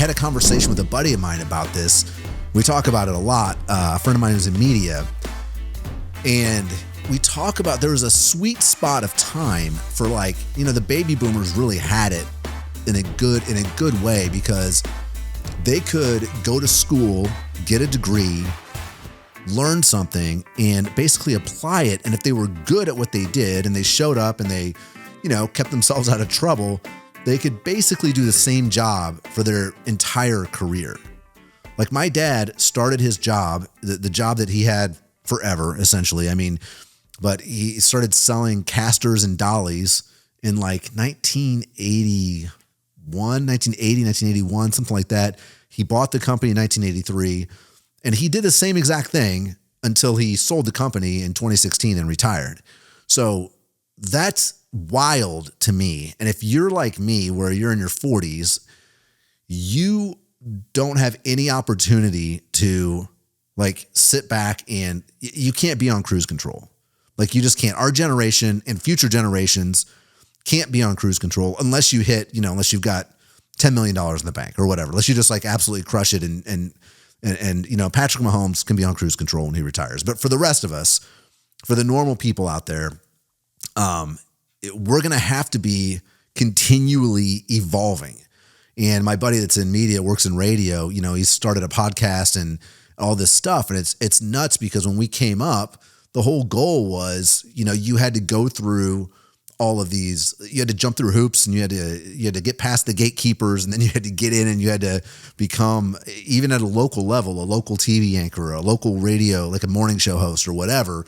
had a conversation with a buddy of mine about this. We talk about it a lot. A friend of mine who's in media, and we talk about there was a sweet spot of time for the baby boomers really had it in a good way because they could go to school, get a degree, learn something, and basically apply it. And if they were good at what they did and they showed up and they, kept themselves out of trouble, they could basically do the same job for their entire career. Like my dad started his job, the job that he had forever, essentially. But he started selling casters and dollies in 1980, 1981, something like that. He bought the company in 1983, and he did the same exact thing until he sold the company in 2016 and retired. So that's wild to me. And if you're like me, where you're in your 40s, you don't have any opportunity to sit back, and you can't be on cruise control. You just can't. Our generation and future generations can't be on cruise control unless you hit, unless you've got $10 million in the bank or whatever, unless you just absolutely crush it. And Patrick Mahomes can be on cruise control when he retires. But for the rest of us, for the normal people out there, we're going to have to be continually evolving. And my buddy that's in media, works in radio, he's started a podcast and all this stuff. And it's nuts because when we came up, the whole goal was, you had to go through all of these, you had to jump through hoops, and you had to get past the gatekeepers, and then you had to get in, and you had to become, even at a local level, a local TV anchor, a local radio, like a morning show host or whatever.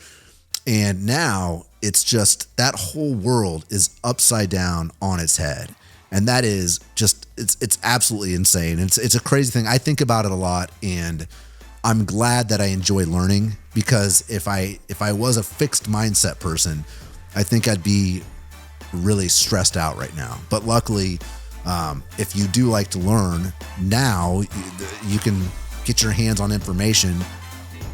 And now it's just, that whole world is upside down on its head. And that is just, it's absolutely insane. It's a crazy thing. I think about it a lot, and I'm glad that I enjoy learning, because if I was a fixed mindset person, I think I'd be really stressed out right now. But luckily, if you do like to learn now, you can get your hands on information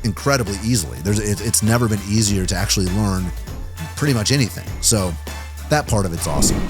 incredibly easily. It's never been easier to actually learn pretty much anything. So that part of it's awesome.